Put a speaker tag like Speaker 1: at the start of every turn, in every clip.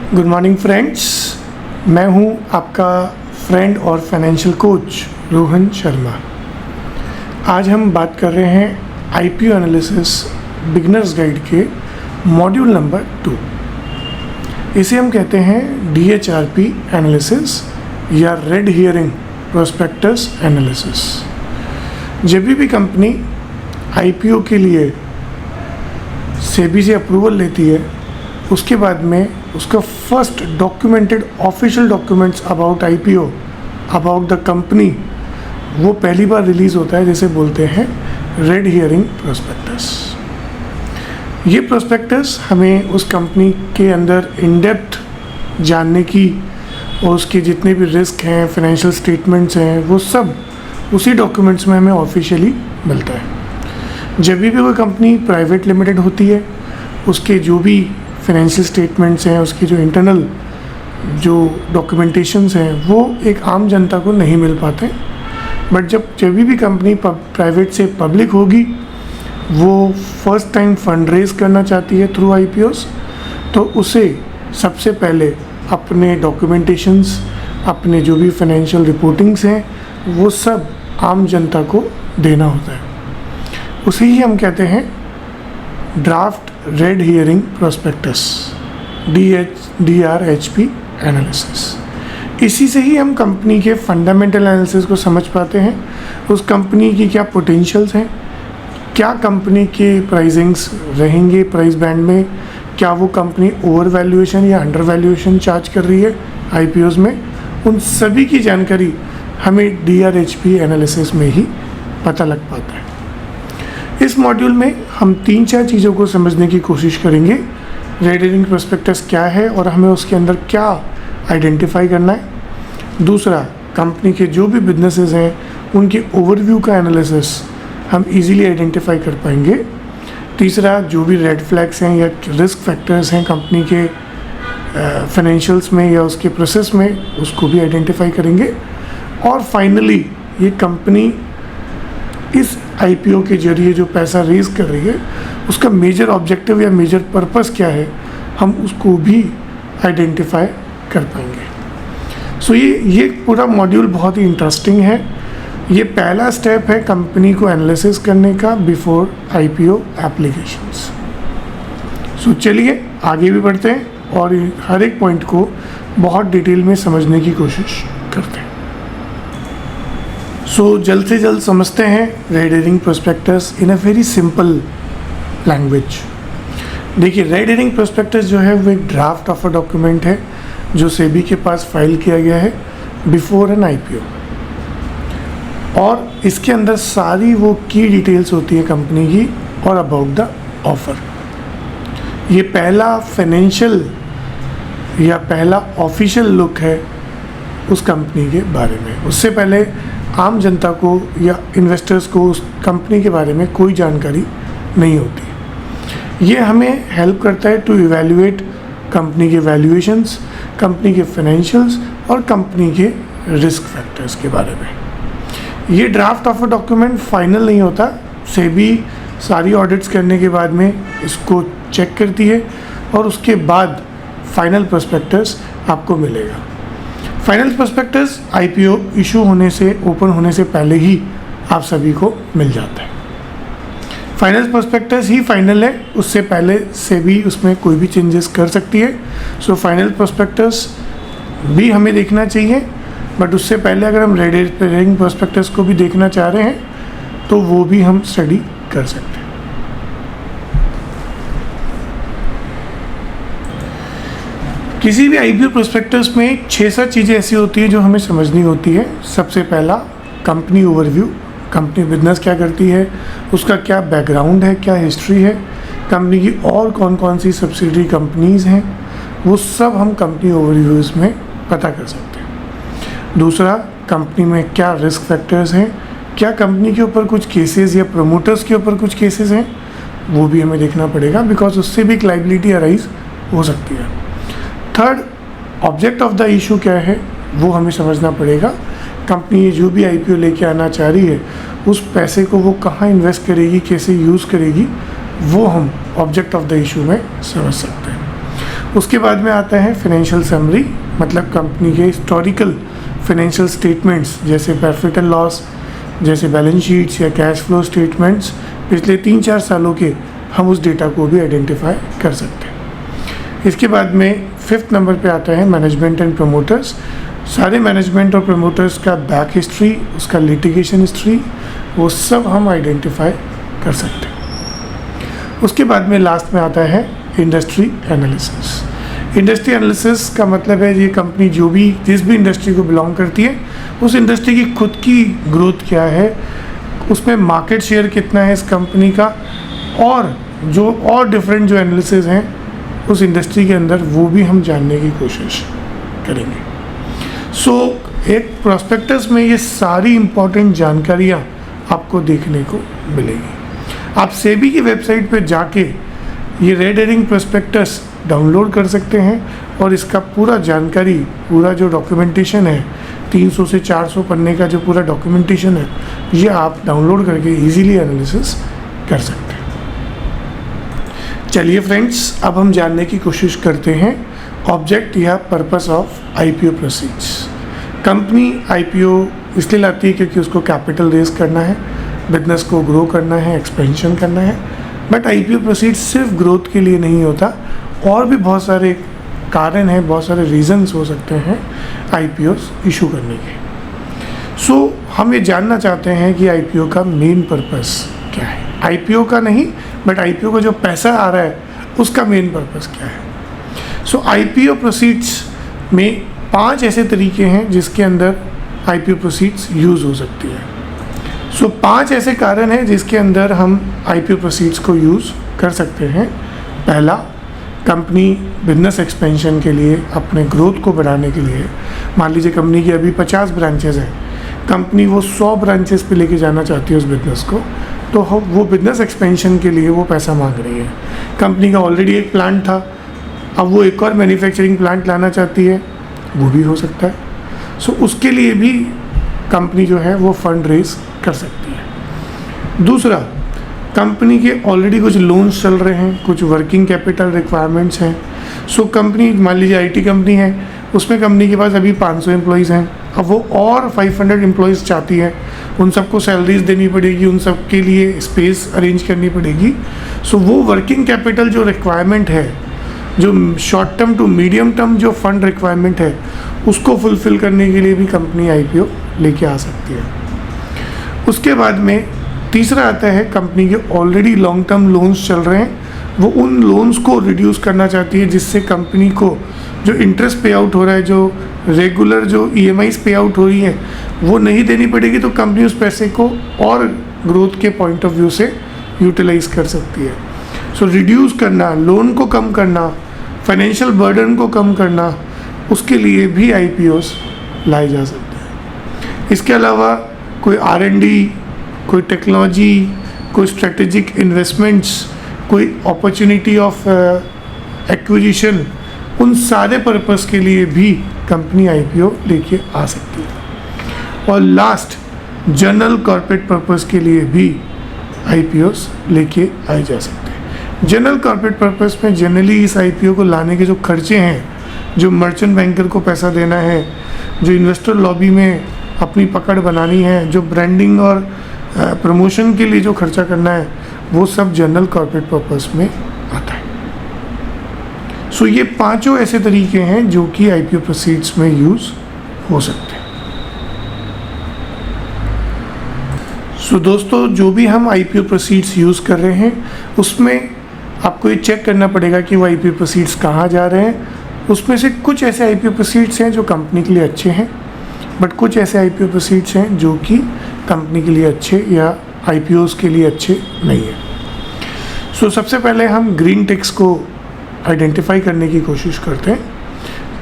Speaker 1: Good morning friends, मैं हूं आपका फ्रेंड और फाइनेंशियल कोच रोहन शर्मा। आज हम बात कर रहे हैं आईपीओ एनालिसिस बिगिनर्स गाइड के मॉड्यूल नंबर 2। इसे हम कहते हैं डीएचआरपी एनालिसिस या रेड हियरिंग प्रोस्पेक्टस एनालिसिस। जब भी कंपनी आईपीओ के लिए सेबी से अप्रूवल लेती है, उसके बाद में उसका first documented official documents about IPO, about the company, वो पहली बार रिलीज़ होता है, जिसे बोलते हैं रेड हियरिंग प्रोस्पेक्टस। ये प्रोस्पेक्टस हमें उस कंपनी के अंदर इन डेप्थ जानने की और उसके जितने भी रिस्क हैं, फाइनेंशियल स्टेटमेंट्स हैं, वो सब उसी डॉक्यूमेंट्स में हमें ऑफिशियली मिलता है। जब भी कोई कंपनी प्राइवेट लिमिटेड होती है, उसके जो भी फाइनेंशियल स्टेटमेंट्स हैं, उसकी जो इंटरनल जो डॉक्यूमेंटेशंस हैं, वो एक आम जनता को नहीं मिल पाते। बट जब भी कंपनी प्राइवेट से पब्लिक होगी, वो फर्स्ट टाइम फंड रेज करना चाहती है थ्रू आईपीओस, तो उसे सबसे पहले अपने डॉक्यूमेंटेशंस, अपने जो भी फाइनेंशियल रिपोर्टिंग्स हैं, वो सब आम जनता को देना होता है। उसे ही हम कहते हैं draft red herring prospectus, DRHP analysis. इसी से ही हम कंपनी के फंडामेंटल एनालिसिस को समझ पाते हैं, उस कंपनी की क्या पोटेंशियल्स हैं, क्या कंपनी के प्राइसिंग्स रहेंगे प्राइस बैंड में, क्या वो कंपनी ओवर वैल्यूएशन या अंडर वैल्यूएशन चार्ज कर रही है आईपीओज में, उन सभी की जानकारी हमें DRHP एनालिसिस में ही पता लग पाता है। इस मॉड्यूल में हम 3-4 चीज़ों को समझने की कोशिश करेंगे। रेड हियरिंग प्रोस्पेक्टस क्या है और हमें उसके अंदर क्या आइडेंटिफाई करना है। दूसरा, कंपनी के जो भी बिजनेसेस हैं, उनके ओवरव्यू का एनालिसिस हम इजीली आइडेंटिफाई कर पाएंगे। तीसरा, जो भी रेड फ्लैग्स हैं या रिस्क फैक्टर्स हैं कंपनी के फाइनेंशियल्स में या उसके प्रोसेस में, उसको भी आइडेंटिफाई करेंगे। और फाइनली, ये कंपनी इस आईपीओ के जरिए जो पैसा रेज कर रही है, उसका मेजर ऑब्जेक्टिव या मेजर पर्पस क्या है, हम उसको भी आइडेंटिफाई कर पाएंगे। सो ये पूरा मॉड्यूल बहुत ही इंटरेस्टिंग है। ये पहला स्टेप है कंपनी को एनालिसिस करने का बिफोर आईपीओ एप्लीकेशंस। सो चलिए आगे भी बढ़ते हैं और हर एक पॉइंट को बहुत डिटेल में समझने की कोशिश करते हैं। सो जल्द से जल्द समझते हैं red herring prospectus in a very simple language. देखिए, रेड हियरिंग प्रोस्पेक्टस जो है वो एक ड्राफ्ट ऑफ अ डॉक्यूमेंट है जो सेबी के पास फाइल किया गया है बिफोर एन आईपीओ, और इसके अंदर सारी वो की डिटेल्स होती है कंपनी की और अबाउट द ऑफर। ये पहला फाइनेंशियल या पहला ऑफिशियल लुक है उस कंपनी के बारे में। उससे पहले आम जनता को या इन्वेस्टर्स को उस कंपनी के बारे में कोई जानकारी नहीं होती। ये हमें हेल्प करता है टू इवैल्यूएट कंपनी के वैल्यूएशंस, कंपनी के फाइनेंशियल्स और कंपनी के रिस्क फैक्टर्स के बारे में। ये draft of a document final नहीं होता। सेबी सारी ऑडिट्स करने के बाद में इसको चेक करती है और उसके बाद फाइनल प्रोस्पेक्टस आपको मिलेगा। फाइनल प्रोस्पेक्टस आईपीओ इशू होने से, ओपन होने से पहले ही आप सभी को मिल जाता है। फाइनल प्रोस्पेक्टस ही फाइनल है, उससे पहले से भी उसमें कोई भी चेंजेस कर सकती है। सो फाइनल प्रोस्पेक्टस भी हमें देखना चाहिए, बट उससे पहले अगर हम रेड हियरिंग प्रोस्पेक्टस को भी देखना चाह रहे हैं तो वो भी हम स्टडी कर सकते हैं। किसी भी आईपीओ प्रोस्पेक्टस में 6-7 चीज़ें ऐसी होती हैं जो हमें समझनी होती है। सबसे पहला, कंपनी ओवरव्यू, कंपनी बिजनेस क्या करती है, उसका क्या बैकग्राउंड है, क्या हिस्ट्री है, कंपनी की और कौन कौन सी सब्सिडरी कंपनीज़ हैं, वो सब हम कंपनी ओवरव्यूज़ में पता कर सकते हैं। दूसरा, कंपनी में क्या रिस्क फैक्टर्स हैं, क्या कंपनी के ऊपर कुछ केसेस या प्रमोटर्स के ऊपर कुछ केसेस हैं, वो भी हमें देखना पड़ेगा, बिकॉज उससे भी एक लाइबिलिटी अराइज हो सकती है। Third, object of the issue क्या है, वो हमें समझना पड़ेगा। कंपनी जो भी आईपीओ लेके आना चाह रही है, उस पैसे को वो कहाँ इन्वेस्ट करेगी, कैसे यूज़ करेगी, वो हम ऑब्जेक्ट ऑफ द इशू में समझ सकते हैं। उसके बाद में आता है फाइनेंशियल समरी, मतलब कंपनी के हिस्टोरिकल फाइनेंशियल स्टेटमेंट्स जैसे प्रॉफिट एंड लॉस, जैसे बैलेंस शीट्स या कैश फ्लो स्टेटमेंट्स पिछले 3-4 सालों के, हम उस डेटा को भी आइडेंटिफाई कर सकते हैं। इसके बाद में 5th नंबर पे आता है मैनेजमेंट एंड प्रमोटर्स। सारे मैनेजमेंट और प्रमोटर्स का बैक हिस्ट्री, उसका लिटिगेशन हिस्ट्री, वो सब हम आइडेंटिफाई कर सकते हैं। उसके बाद में लास्ट में आता है इंडस्ट्री एनालिसिस। इंडस्ट्री एनालिसिस का मतलब है ये कंपनी जो भी जिस भी इंडस्ट्री को बिलोंग करती है, उस इंडस्ट्री की खुद की ग्रोथ क्या है, उसमें मार्केट शेयर कितना है इस कंपनी का, और जो और डिफरेंट जो एनालिसिस हैं उस इंडस्ट्री के अंदर, वो भी हम जानने की कोशिश करेंगे। एक प्रोस्पेक्टस में ये सारी इम्पोर्टेंट जानकारियाँ आपको देखने को मिलेगी। आप सेबी की वेबसाइट पे जाके ये रेड हेरिंग प्रोस्पेक्टस डाउनलोड कर सकते हैं और इसका पूरा जानकारी, पूरा जो डॉक्यूमेंटेशन है, 300 से 400 पन्ने का जो पूरा डॉक्यूमेंटेशन है, ये आप डाउनलोड करके इजीली एनालिसिस कर सकते हैं। चलिए फ्रेंड्स, अब हम जानने की कोशिश करते हैं ऑब्जेक्ट या purpose of IPO proceeds. Company IPO इसलिए लाती है क्योंकि उसको कैपिटल रेज करना है, बिजनेस को ग्रो करना है, एक्सपेंशन करना है। बट आईपीओ प्रोसीड्स सिर्फ ग्रोथ के लिए नहीं होता, और भी बहुत सारे कारण हैं, बहुत सारे रीजंस हो सकते हैं आईपीओस इशू करने के। हम ये जानना चाहते हैं कि आईपीओ का मेन पर्पस क्या है। आईपीओ का नहीं, बट आईपीओ का जो पैसा आ रहा है उसका मेन पर्पस क्या है। आईपीओ प्रोसीड्स में 5 ऐसे तरीके हैं जिसके अंदर आईपीओ प्रोसीड्स यूज़ हो सकती है। 5 ऐसे कारण हैं जिसके अंदर हम आईपीओ प्रोसीड्स को यूज़ कर सकते हैं। पहला, कंपनी बिजनेस एक्सपेंशन के लिए, अपने ग्रोथ को बढ़ाने के लिए, मान लीजिए कंपनी की अभी 50 ब्रांचेज़ हैं, कंपनी वो 100 ब्रांचेस पे लेके जाना चाहती है उस बिज़नेस को, तो वो बिज़नेस एक्सपेंशन के लिए वो पैसा मांग रही है। कंपनी का ऑलरेडी एक प्लांट था, अब वो एक और मैन्युफैक्चरिंग प्लांट लाना चाहती है, वो भी हो सकता है। उसके लिए भी कंपनी जो है वो फंड रेज कर सकती है। दूसरा, कंपनी के ऑलरेडी कुछ लोन्स चल रहे हैं, कुछ वर्किंग कैपिटल रिक्वायरमेंट्स हैं। कंपनी, मान लीजिए आईटी कंपनी है, उसमें कंपनी के पास अभी 500 एम्प्लॉइज़ हैं, अब वो और 500 एम्प्लॉइज़ चाहती है, उन सबको सैलरीज देनी पड़ेगी, उन सब के लिए स्पेस अरेंज करनी पड़ेगी। वो वर्किंग कैपिटल जो रिक्वायरमेंट है, जो short term to medium term जो फंड रिक्वायरमेंट है, उसको फुलफ़िल करने के लिए भी कंपनी आईपीओ लेके आ सकती है। उसके बाद में तीसरा आता है, कंपनी के ऑलरेडी लॉन्ग टर्म लोन्स चल रहे हैं, वो उन लोन्स को रिड्यूस करना चाहती है, जिससे कंपनी को जो इंटरेस्ट पे आउट हो रहा है, जो रेगुलर जो ईएमआईज़ पे आउट हो रही है, वो नहीं देनी पड़ेगी, तो कंपनी उस पैसे को और ग्रोथ के पॉइंट ऑफ व्यू से यूटिलाइज कर सकती है। रिड्यूस करना, लोन को कम करना, फाइनेंशियल बर्डन को कम करना, उसके लिए भी आईपीओस लाए जा सकते हैं। इसके अलावा कोई आर&डी, कोई टेक्नोलॉजी, कोई स्ट्रेटेजिक इन्वेस्टमेंट्स, कोई अपॉर्चुनिटी ऑफ एक्विजिशन, उन सारे पर्पस के लिए भी कंपनी आईपीओ लेके आ सकती है। और लास्ट, जनरल कॉर्पोरेट पर्पस के लिए भी आईपीओस लेके आए जा सकते हैं। जनरल कॉर्पोरेट पर्पस में जनरली इस आईपीओ को लाने के जो खर्चे हैं, जो मर्चेंट बैंकर को पैसा देना है, जो इन्वेस्टर लॉबी में अपनी पकड़ बनानी है, जो ब्रांडिंग और प्रमोशन के लिए जो खर्चा करना है, वो सब जनरल कॉर्पोरेट पर्पस में आता है। ये 5 ऐसे तरीके हैं जो कि आईपीओ प्रोसीड्स में यूज़ हो सकते हैं। दोस्तों, जो भी हम आईपीओ प्रोसीड्स यूज़ कर रहे हैं, उसमें आपको ये चेक करना पड़ेगा कि वो आईपीओ प्रोसीड्स कहाँ जा रहे हैं। उसमें से कुछ ऐसे आईपीओ प्रोसीड्स हैं जो कंपनी के लिए अच्छे हैं, बट कुछ ऐसे आईपीओ प्रोसीड्स हैं जो कि कंपनी के लिए अच्छे या आईपीओस के लिए अच्छे नहीं है। सबसे पहले हम ग्रीन टिक्स को आइडेंटिफाई करने की कोशिश करते हैं।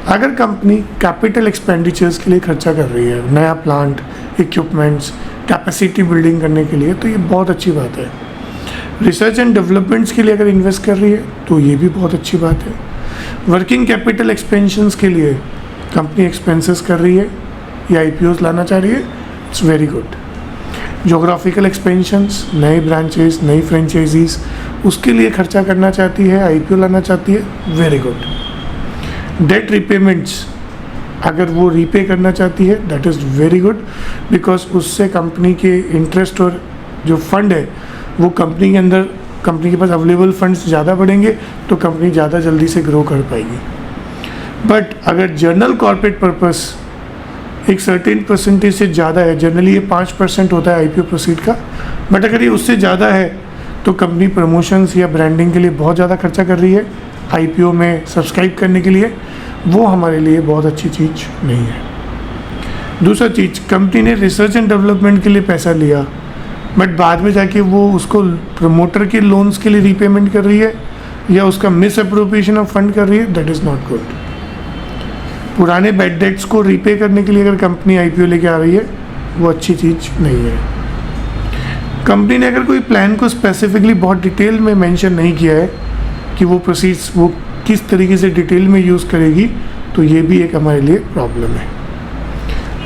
Speaker 1: अगर कंपनी कैपिटल एक्सपेंडिचर्स के लिए खर्चा कर रही है, नया प्लांट, इक्विपमेंट्स, कैपेसिटी बिल्डिंग करने के लिए, तो ये बहुत अच्छी बात है। रिसर्च एंड डेवलपमेंट्स के लिए अगर इन्वेस्ट कर रही है तो ये भी बहुत अच्छी बात है। वर्किंग कैपिटल एक्सपेंशंस के लिए कंपनी एक्सपेंसेस कर रही है या आईपीओस लाना चाह रही है, it's very good. Geographical expansions, नए ब्रांचेस, नई फ्रेंचाइजीज, उसके लिए खर्चा करना चाहती है, आईपीओ लाना चाहती है, वेरी गुड। डेट रिपेमेंट्स अगर वो रीपे करना चाहती है that is very good, because उससे कंपनी के इंटरेस्ट और जो फंड है वो कंपनी के अंदर, कंपनी के पास अवेलेबल फंड्स ज़्यादा बढ़ेंगे तो कंपनी ज़्यादा जल्दी से ग्रो कर पाएगी। बट अगर जनरल कॉर्पोरेट पर्पस एक सर्टेन परसेंटेज से ज़्यादा है, जनरली ये 5% होता है आईपीओ प्रोसीड का, बट अगर ये उससे ज़्यादा है तो कंपनी प्रमोशंस या ब्रांडिंग के लिए बहुत ज़्यादा खर्चा कर रही है आईपीओ में सब्सक्राइब करने के लिए, वो हमारे लिए बहुत अच्छी चीज़ नहीं है। दूसरा चीज़, कंपनी ने रिसर्च एंड डेवलपमेंट के लिए पैसा लिया बट बाद में जाके वो उसको प्रमोटर के लोन्स के लिए रीपेमेंट कर रही है या उसका मिस अप्रोप्रिएशन ऑफ फंड कर रही है, दैट इज़ नॉट गुड। पुराने बैड डेट्स को रीपे करने के लिए अगर कंपनी आईपीओ लेके आ रही है वो अच्छी चीज़ नहीं है। कंपनी ने अगर कोई प्लान को स्पेसिफिकली बहुत डिटेल में मेंशन नहीं किया है कि वो प्रोसीड्स वो किस तरीके से डिटेल में यूज़ करेगी, तो ये भी एक हमारे लिए प्रॉब्लम है।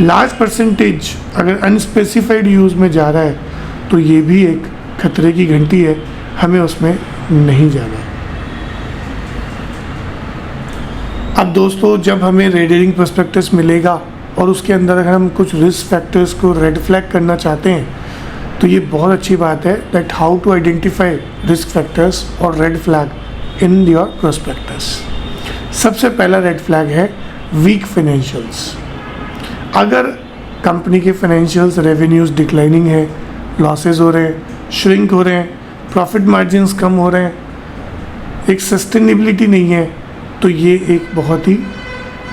Speaker 1: लार्ज परसेंटेज अगर अनस्पेसिफाइड यूज़ में जा रहा है तो ये भी एक खतरे की घंटी है, हमें उसमें नहीं जाना है। अब दोस्तों, जब हमें रेड हेरिंग प्रोस्पेक्टस मिलेगा और उसके अंदर अगर हम कुछ रिस्क फैक्टर्स को रेड फ्लैग करना चाहते हैं तो ये बहुत अच्छी बात है that how to identify risk factors और red flag in your prospectus. सबसे पहला रेड फ्लैग है वीक फाइनेंशियल्स। अगर कंपनी के फाइनेंशियल्स रेवेन्यूज़ डिक्लाइनिंग है, लॉसेस हो रहे हैं, श्रिंक हो रहे हैं, प्रॉफिट मार्जिन्स कम हो रहे हैं, एक सस्टेनेबिलिटी नहीं है, तो ये एक बहुत ही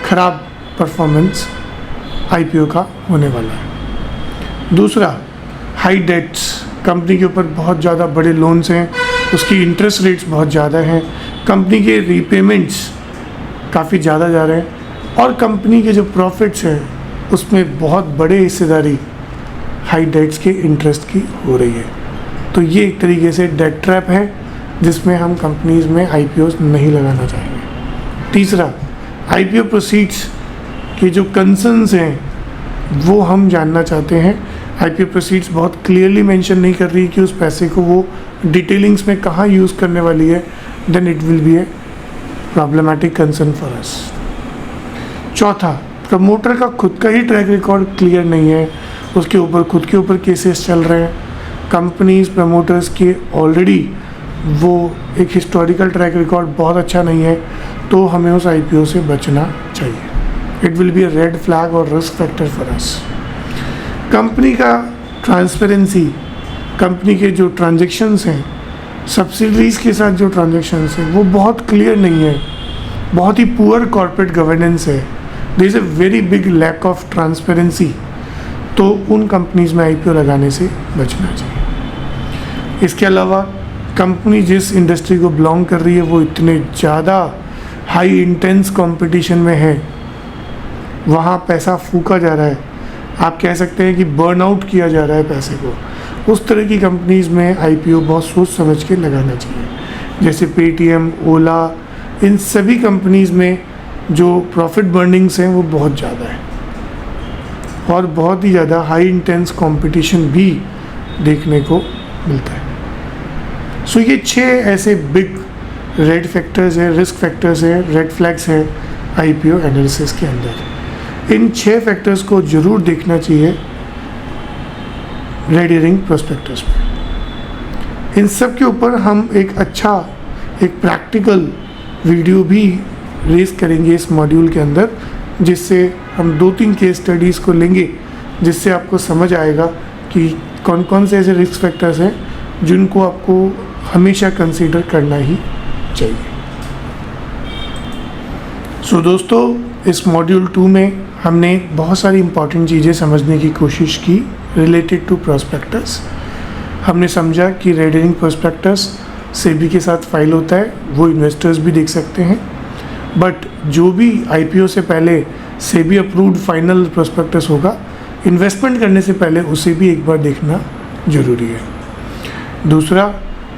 Speaker 1: ख़राब परफॉर्मेंस आईपीओ का होने वाला है। दूसरा, हाई डेट्स। कंपनी के ऊपर बहुत ज़्यादा बड़े लोन्स हैं, उसकी इंटरेस्ट रेट्स बहुत ज़्यादा हैं, कंपनी के रीपेमेंट्स काफ़ी ज़्यादा जा रहे हैं और कंपनी के जो प्रॉफिट्स हैं उसमें बहुत बड़े हिस्सेदारी हाई डेट्स के इंटरेस्ट की हो रही है। तो ये एक तरीके से डेट ट्रैप है जिसमें हम कंपनीज़ में आईपीओस नहीं लगाना चाहेंगे। तीसरा, आईपीओ प्रोसीड्स के जो कंसर्न्स हैं वो हम जानना चाहते हैं। आईपीओ प्रोसीड्स बहुत क्लियरली मेंशन नहीं कर रही कि उस पैसे को वो डिटेलिंग्स में कहाँ यूज़ करने वाली है, then it will be a problematic concern for us. चौथा, प्रमोटर का खुद का ही ट्रैक रिकॉर्ड क्लियर नहीं है, उसके ऊपर खुद के ऊपर केसेस चल रहे हैं, कंपनीज प्रमोटर्स के ऑलरेडी वो एक हिस्टोरिकल ट्रैक रिकॉर्ड बहुत अच्छा नहीं है, तो हमें उस आईपीओ से बचना चाहिए। It will be a red flag और risk factor for us. Company का ट्रांसपेरेंसी, कंपनी के जो ट्रांजैक्शंस हैं, सब्सिडरीज़ के साथ जो ट्रांजैक्शंस हैं वो बहुत क्लियर नहीं है, बहुत ही पुअर कॉर्पोरेट गवर्नेंस है, there is a very big lack of transparency, तो उन कंपनीज़ में आईपीओ लगाने से बचना चाहिए। इसके अलावा कंपनी जिस इंडस्ट्री को बिलोंग कर रही है वो इतने ज़्यादा हाई इंटेंस कंपटीशन में है, वहाँ पैसा फूका जा रहा है, आप कह सकते हैं कि बर्न आउट किया जा रहा है पैसे को। उस तरह की कंपनीज़ में आईपीओ बहुत सोच समझ के लगाना चाहिए। जैसे पेटीएम, ओला, इन सभी कंपनीज़ में जो प्रॉफिट बर्निंग्स हैं वो बहुत ज़्यादा है और बहुत ही ज़्यादा हाई इंटेंस कंपटीशन भी देखने को मिलता है। सो ये 6 ऐसे बिग रेड फैक्टर्स हैं, रिस्क फैक्टर्स हैं, रेड फ्लैग्स हैं आईपीओ एनालिसिस के अंदर। इन 6 फैक्टर्स को ज़रूर देखना चाहिए रेड हेरिंग प्रोस्पेक्टस में। इन सब के ऊपर हम एक अच्छा एक प्रैक्टिकल वीडियो भी रेस करेंगे इस मॉड्यूल के अंदर, जिससे हम 2-3 केस स्टडीज़ को लेंगे, जिससे आपको समझ आएगा कि कौन कौन से ऐसे रिस्क फैक्टर्स हैं जिनको आपको हमेशा कंसीडर करना ही चाहिए। सो दोस्तों, इस मॉड्यूल 2 में हमने बहुत सारी इंपॉर्टेंट चीज़ें समझने की कोशिश की रिलेटेड टू प्रोस्पेक्टस। हमने समझा कि रेड हेरिंग प्रोस्पेक्टस सेबी के साथ फाइल होता है, वो इन्वेस्टर्स भी देख सकते हैं, बट जो भी आईपीओ से पहले सेबी अप्रूव्ड फाइनल प्रोस्पेक्टस होगा, इन्वेस्टमेंट करने से पहले उसे भी एक बार देखना ज़रूरी है। दूसरा,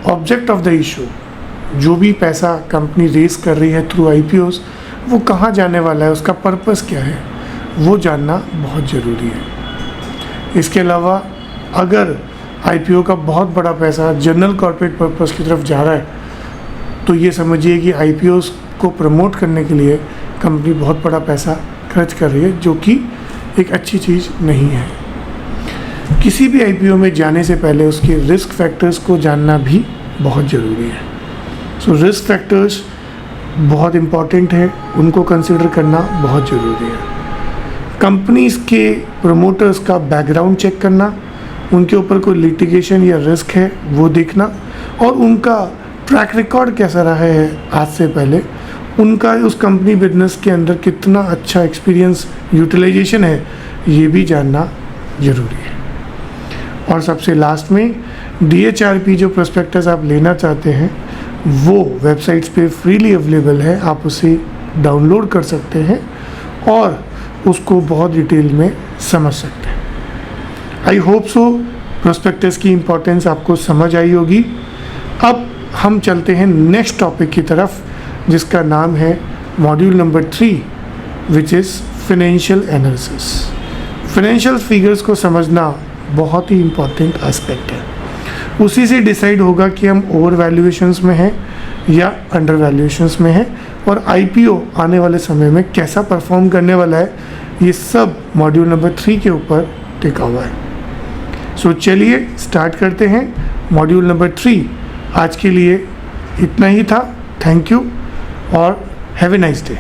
Speaker 1: ऑब्जेक्ट ऑफ द इशू, जो भी पैसा कंपनी रेस कर रही है थ्रू आईपीओस, वो कहाँ जाने वाला है, उसका पर्पस क्या है, वो जानना बहुत ज़रूरी है। इसके अलावा अगर आईपीओ का बहुत बड़ा पैसा जनरल कॉर्पोरेट पर्पस की तरफ जा रहा है, तो ये समझिए कि आईपीओस को प्रमोट करने के लिए कंपनी बहुत बड़ा पैसा खर्च कर रही है, जो कि एक अच्छी चीज़ नहीं है। किसी भी आईपीओ में जाने से पहले उसके रिस्क फैक्टर्स को जानना भी बहुत ज़रूरी है। सो रिस्क फैक्टर्स बहुत इम्पॉर्टेंट है, उनको कंसिडर करना बहुत ज़रूरी है। कंपनीज के प्रमोटर्स का बैकग्राउंड चेक करना, उनके ऊपर कोई लिटिगेशन या रिस्क है वो देखना, और उनका ट्रैक रिकॉर्ड कैसा रहा है आज से पहले, उनका उस कंपनी बिजनेस के अंदर कितना अच्छा एक्सपीरियंस यूटिलाइजेशन है, ये भी जानना ज़रूरी है। और सबसे लास्ट में DHRP जो प्रोस्पेक्टस आप लेना चाहते हैं वो वेबसाइट्स पे फ्रीली अवेलेबल है, आप उसे डाउनलोड कर सकते हैं और उसको बहुत डिटेल में समझ सकते हैं। आई होप सो प्रोस्पेक्टस की इम्पोर्टेंस आपको समझ आई होगी। अब हम चलते हैं नेक्स्ट टॉपिक की तरफ, जिसका नाम है module number 3, which is financial analysis. Financial figures को समझना बहुत ही इम्पॉर्टेंट एस्पेक्ट है। उसी से डिसाइड होगा कि हम ओवर वैल्यूएशंस में हैं या अंडर वैल्यूएशंस में हैं, और IPO आने वाले समय में कैसा परफॉर्म करने वाला है, ये सब मॉड्यूल नंबर 3 के ऊपर टिका हुआ है। सो चलिए स्टार्ट करते हैं मॉड्यूल नंबर 3। आज के लिए इतना ही था। थैंक यू और हैव ए नाइस डे।